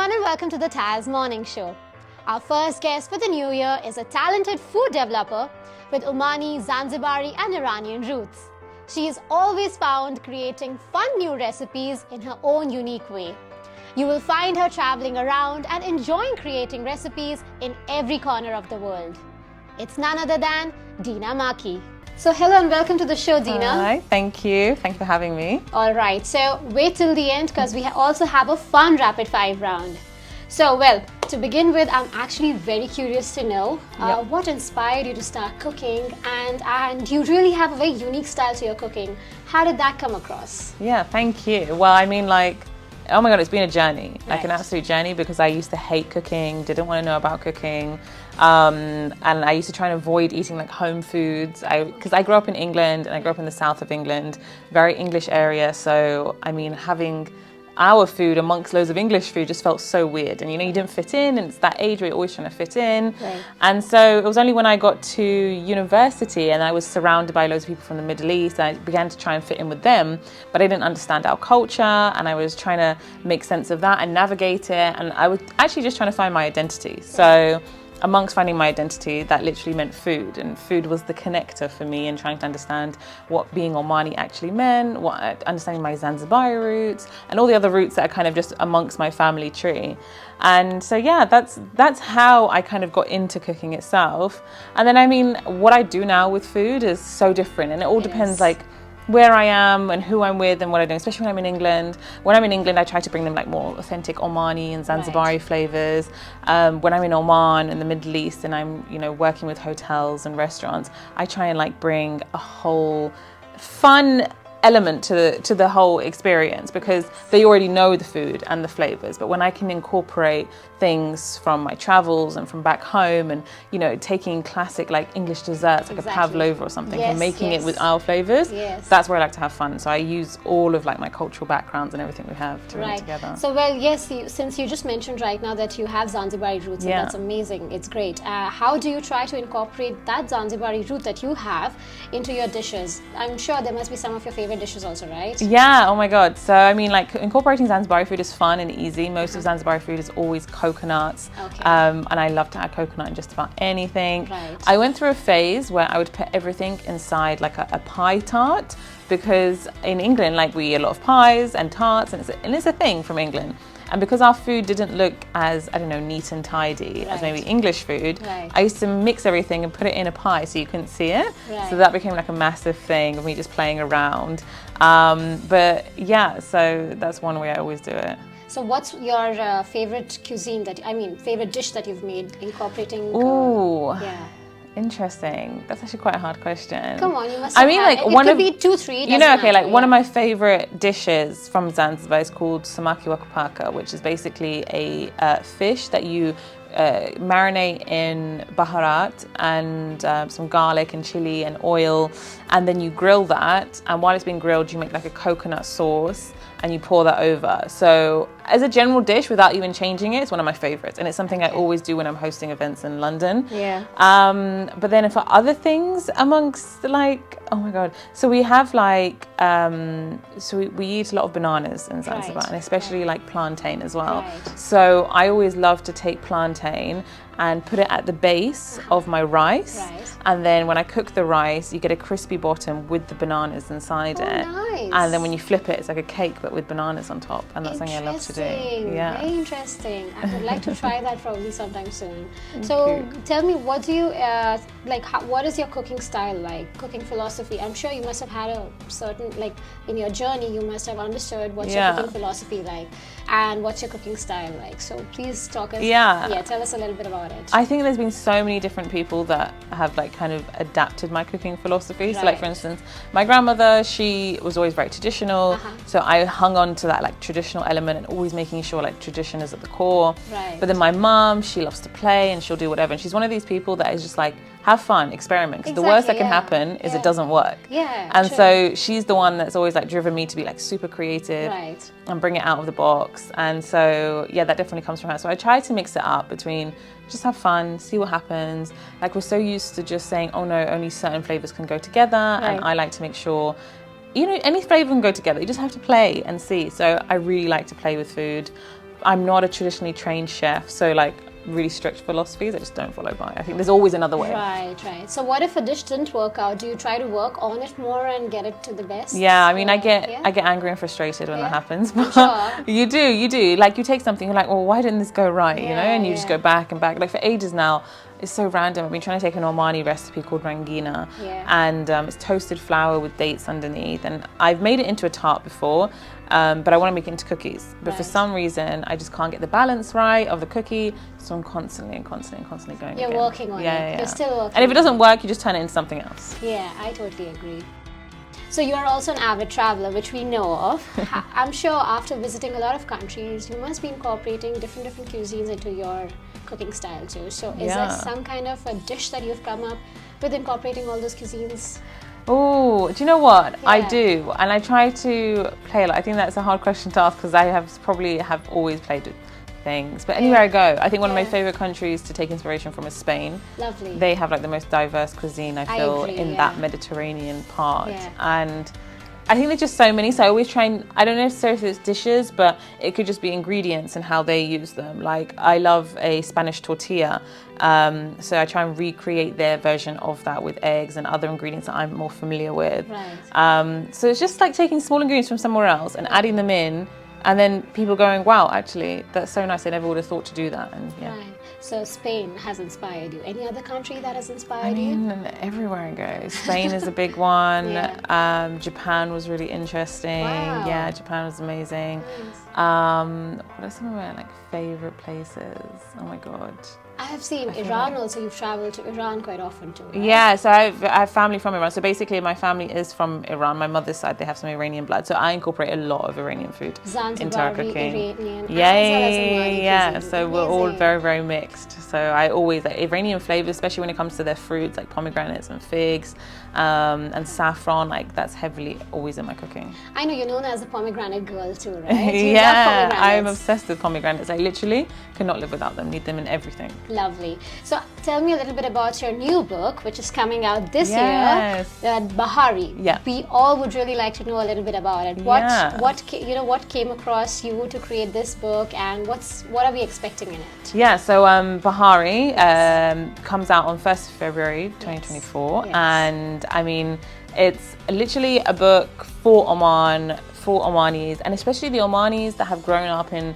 everyone and welcome to the TAS Morning Show. Our first guest for the new year is a talented food developer with Omani, Zanzibari and Iranian roots. She is always found creating fun new recipes in her own unique way. You will find her traveling around and enjoying creating recipes in every corner of the world. It's none other than Dina Macki. So hello and welcome to the show, Dina. Hi, thank you. Thank you for having me. All right, so wait till the end because we also have a fun rapid fire round. So, well, to begin with, I'm actually very curious to know what inspired you to start cooking, and you really have a very unique style to your cooking. How did that come across? Yeah, thank you. Well, I mean, oh my God, it's been a journey, like an Right. absolute journey, because I used to hate cooking, didn't want to know about cooking. And I used to try and avoid eating like home foods. Because I grew up in England and I grew up in the south of England, very English area. So, I mean, having our food amongst loads of English food just felt so weird. And, you know, you didn't fit in, and it's that age where you're always trying to fit in. Right. And so it was only when I got to university and I was surrounded by loads of people from the Middle East, I began to try and fit in with them, but I didn't understand our culture, and I was trying to make sense of that and navigate it. And I was actually just trying to find my identity. So amongst finding my identity, that literally meant food, and food was the connector for me in trying to understand what being Omani actually meant, understanding my Zanzibari roots and all the other roots that are kind of just amongst my family tree. And so yeah, that's how I kind of got into cooking itself. And then, I mean, what I do now with food is so different, and it all depends like where I am and who I'm with and what I'm doing, especially when I'm in England. When I'm in England, I try to bring them like more authentic Omani and Zanzibari flavors. When I'm in Oman and the Middle East and I'm, you know, working with hotels and restaurants, I try and like bring a whole fun element to the whole experience, because they already know the food and the flavors. But when I can incorporate things from my travels and from back home, and, you know, taking classic like English desserts like a pavlova or something, and making it with our flavors, that's where I like to have fun. So I use all of like my cultural backgrounds and everything we have to bring it together. So, well, yes, since you just mentioned right now that you have Zanzibari roots, and that's amazing, it's great. How do you try to incorporate that Zanzibari root that you have into your dishes? I'm sure there must be some of your favorite dishes also, right? Yeah, oh my God. So, I mean, like, incorporating Zanzibari food is fun and easy. Most of Zanzibari food is always coconuts. And I love to add coconut in just about anything. Right. I went through a phase where I would put everything inside like a pie tart, because in England, like, we eat a lot of pies and tarts, and it's a thing from England. And because our food didn't look as, I don't know, neat and tidy as maybe English food, I used to mix everything and put it in a pie so you couldn't see it. So that became like a massive thing of me just playing around. But yeah, so that's one way I always do it. So what's your favorite cuisine favorite dish that you've made incorporating? Ooh. Interesting. That's actually quite a hard question. Come on, you must have had, it could be 2, 3. You know, okay, like one of my favorite dishes from Zanzibar is called samaki wa kupaka, which is basically a fish that you marinate in baharat and some garlic and chili and oil, and then you grill that, and while it's being grilled you make like a coconut sauce and you pour that over. So as a general dish, without even changing it, it's one of my favorites, and it's something I always do when I'm hosting events in London. But then for other things, amongst like, oh my God, so we have like we eat a lot of bananas in Zanzibar, and especially like plantain as well. So I always love to take plantain and put it at the base of my rice. And then when I cook the rice, you get a crispy bottom with the bananas inside it. Nice. And then when you flip it, it's like a cake but with bananas on top, and that's something I love to do. Yeah. Very interesting. I would like to try that probably sometime soon. So tell me, what do you what is your cooking style like? Cooking philosophy? I'm sure you must have had a certain, like, in your journey, you must have understood what's your cooking philosophy like, and what's your cooking style like. So please talk us. Tell us a little bit about it. I think there's been so many different people that have like kind of adapted my cooking philosophy. So like, for instance, my grandmother, she was always very traditional. So I hung on to that like traditional element and always making sure like tradition is at the core. But then my mom, she loves to play and she'll do whatever. And she's one of these people that is just like, have fun, experiment. Because the worst that can happen is it doesn't work. And so she's the one that's always like driven me to be like super creative and bring it out of the box. And so yeah, that definitely comes from her. So I try to mix it up between just have fun, see what happens. Like, we're so used to just saying, oh no, only certain flavors can go together. And I like to make sure, you know, any flavor can go together. You just have to play and see. So I really like to play with food. I'm not a traditionally trained chef, so like really strict philosophies I just don't follow by. I think there's always another way. Right. So what if a dish didn't work out? Do you try to work on it more and get it to the best? Yeah, I mean, I get angry and frustrated when that happens. But sure. you do. Like, you take something, you're like, well, why didn't this go right? You know, and you just go back and back. Like, for ages now, it's so random. I've been trying to take an Omani recipe called rangina, and it's toasted flour with dates underneath. And I've made it into a tart before, but I want to make it into cookies. But for some reason, I just can't get the balance right of the cookie. So I'm constantly going. You're working on it. You're still working. And if it doesn't work, you just turn it into something else. Yeah, I totally agree. So you are also an avid traveler, which we know of. I'm sure after visiting a lot of countries, you must be incorporating different cuisines into your cooking style too. So is there some kind of a dish that you've come up with incorporating all those cuisines? Oh, do you know what? I do, and I try to play a lot. I think that's a hard question to ask because I have always played with things. But anywhere I go, I think one of my favorite countries to take inspiration from is Spain. Lovely. They have like the most diverse cuisine, I feel, in that Mediterranean part. And I think there's just so many, so I always try and, I don't know necessarily if it's dishes, but it could just be ingredients and how they use them. Like, I love a Spanish tortilla, so I try and recreate their version of that with eggs and other ingredients that I'm more familiar with. So it's just like taking small ingredients from somewhere else and adding them in, and then people going, wow, actually, that's so nice, I never would have thought to do that. And So Spain has inspired you. Any other country that has inspired you? Everywhere I go. Spain is a big one. Japan was really interesting. Wow. Yeah, Japan was amazing. Nice. What are some of my favorite places? Oh my god. I have seen Iran also. You've traveled to Iran quite often too, right? Yeah, so I have family from Iran. So basically my family is from Iran. My mother's side, they have some Iranian blood. So I incorporate a lot of Iranian food into our cooking. Iranian, Yeah. So we're all very, very mixed. So I always like Iranian flavors, especially when it comes to their fruits like pomegranates and figs and saffron. Like, that's heavily always in my cooking. I know you're known as a pomegranate girl too, right? You love pomegranates. I'm obsessed with pomegranates. I literally cannot live without them. Need them in everything. Lovely. So tell me a little bit about your new book, which is coming out this year, Bahari. Yeah. We all would really like to know a little bit about it. What came across you to create this book, and what are we expecting in it? Yeah. So Bahari comes out on 1st of February 2024, and I mean, it's literally a book for Oman, for Omanis, and especially the Omanis that have grown up in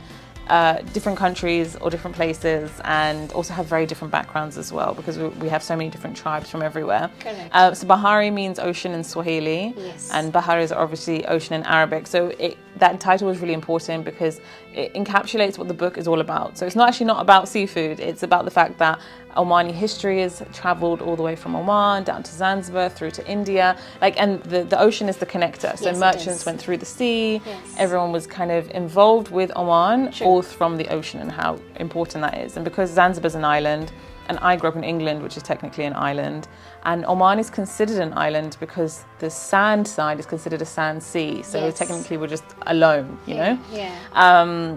different countries or different places, and also have very different backgrounds as well, because we have so many different tribes from everywhere. Correct. So Bahari means ocean in Swahili, and Bahari is obviously ocean in Arabic. So that title is really important because it encapsulates what the book is all about. So it's not about seafood. It's about the fact that Omani history has traveled all the way from Oman down to Zanzibar through to India, and the ocean is the connector. So merchants went through the sea. Everyone was kind of involved with Oman, all from the ocean, and how important that is. And because Zanzibar's an island, and I grew up in England, which is technically an island, and Oman is considered an island because the sand side is considered a sand sea. So technically we're just alone, you know?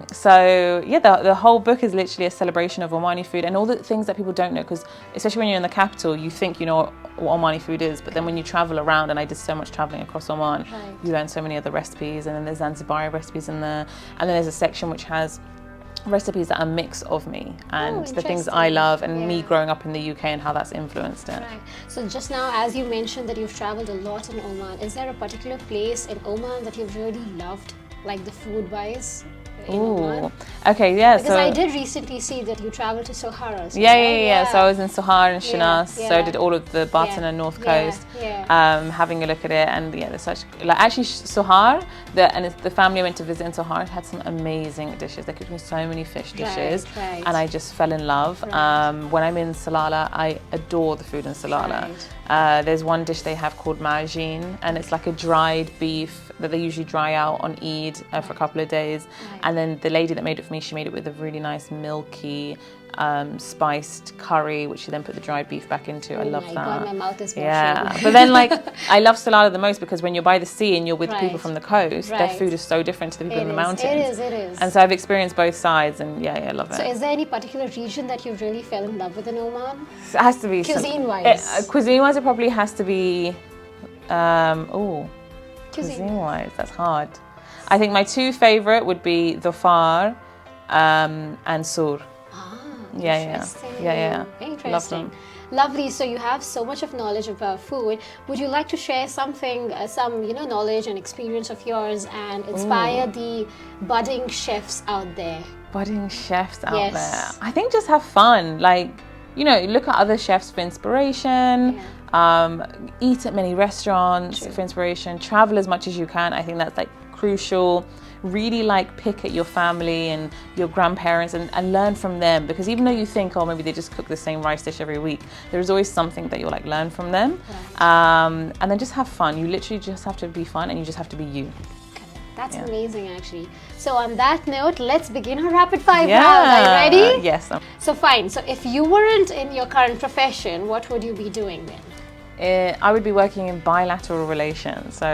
The whole book is literally a celebration of Omani food and all the things that people don't know, because especially when you're in the capital, you think you know what Omani food is, but then when you travel around, and I did so much traveling across Oman, you learn so many other recipes, and then there's Zanzibari recipes in there, and then there's a section which has recipes that are a mix of me and the things I love, and me growing up in the UK and how that's influenced it. Right. So just now, as you mentioned that you've traveled a lot in Oman, is there a particular place in Oman that you've really loved, like the food-wise? Okay, yeah. Because I did recently see that you traveled to Sohar. So I was in Sohar and Shinas, so I did all of the Batana North Coast, having a look at it, and there's such actually Sohar, the family I went to visit in Sohar had some amazing dishes. They cooked me so many fish dishes, and I just fell in love. When I'm in Salalah, I adore the food in Salalah. There's one dish they have called ma'ajeen, and it's like a dried beef that they usually dry out on Eid for a couple of days. And then the lady that made it for me, she made it with a really nice milky spiced curry, which she then put the dried beef back into. I love that. God, my mouth is watering. But then I love Salalah the most because when you're by the sea and you're with people from the coast, their food is so different to the people in the mountains. It is. And so I've experienced both sides, and I love it. So is there any particular region that you really fell in love with in Oman? It has to be cuisine-wise. Cuisine-wise, it probably has to be cuisine-wise, that's hard. I think my two favorite would be dhofar and sur. Yeah, Interesting. yeah. Very Love interesting. them. Lovely. So you have so much of knowledge about food. Would you like to share something, some knowledge and experience of yours, and inspire the budding chefs out there? Budding chefs out Yes. there. I think just have fun. Like, look at other chefs for inspiration. Eat at many restaurants for inspiration. Travel as much as you can. I think that's like crucial. Really like pick at your family and your grandparents and learn from them, because even though you think, oh, maybe they just cook the same rice dish every week, there's always something that you'll like learn from them. And then just have fun. You literally just have to be fun, and you just have to be you. That's amazing, actually. So on that note, let's begin our rapid fire round. Are you ready? Yes. So fine. So if you weren't in your current profession, what would you be doing then? I would be working in bilateral relations, so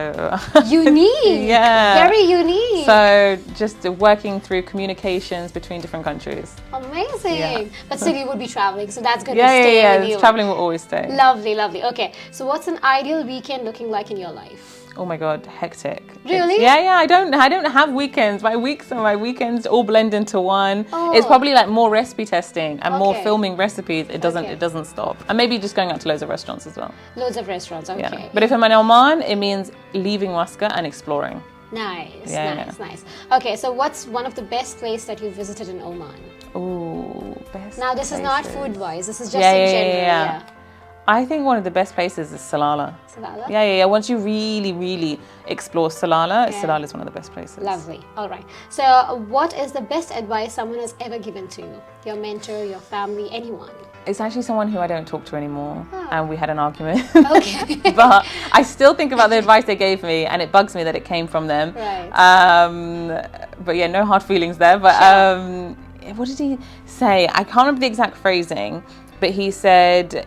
Unique. Very unique. So just working through communications between different countries. Amazing. But still you would be traveling, so that's going to stay with you. Traveling will always stay. Lovely. Okay, so what's an ideal weekend looking like in your life? Oh my God, hectic. Really? I don't have weekends. My weekends all blend into one. It's probably like more recipe testing and more filming recipes. It doesn't stop. And maybe just going out to loads of restaurants as well. Loads of restaurants, okay. Yeah. But if I'm in Oman, it means leaving Muscat and exploring. Nice. Okay, so what's one of the best places that you visited in Oman? Ooh, best Now this places. is not food-wise, this is just in general. I think one of the best places is Salalah. Salalah? Yeah. Once you really explore Salalah, Salalah is one of the best places. Lovely. All right. So what is the best advice someone has ever given to you? Your mentor, your family, anyone? It's actually someone who I don't talk to anymore, and we had an argument. Okay. But I still think about the advice they gave me, and it bugs me that it came from them. Right. But yeah, no hard feelings there. But what did he say? I can't remember the exact phrasing, but he said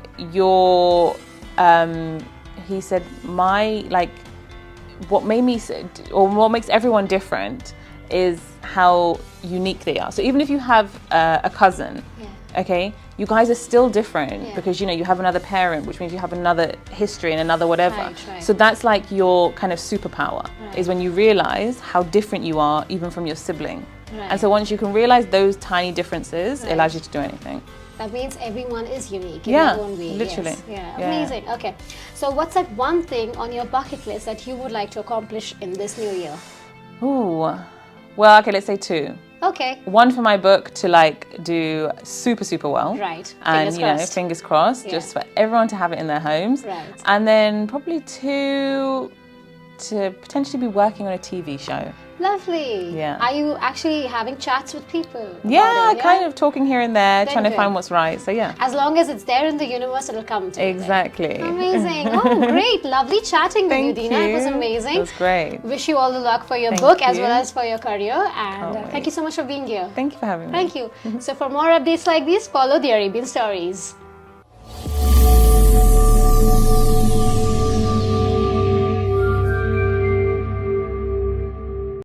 what made me, or what makes everyone different is how unique they are. So even if you have a cousin, okay, you guys are still different because you have another parent, which means you have another history and another whatever. Right. So that's like your kind of superpower, is when you realize how different you are even from your sibling. And so once you can realize those tiny differences, it allows you to do anything. That means everyone is unique in their own way. Literally. Yes. Amazing. Okay. So what's that one thing on your bucket list that you would like to accomplish in this new year? Ooh. Well, okay, let's say two. Okay. One for my book to like do super well. Right. And Fingers crossed. fingers crossed, just for everyone to have it in their homes. Right. And then probably two, to potentially be working on a TV show. Lovely. Yeah. Are you actually having chats with people? Kind of talking here and there, trying to find what's right. So yeah. As long as it's there in the universe, it'll come to you. Exactly. Amazing. Oh, great. Lovely chatting with you, Dina. It was amazing. It was great. Wish you all the luck for your book as well as for your career. And thank you so much for being here. Thank you for having me. Thank you. So for more updates like these, follow the Arabian Stories.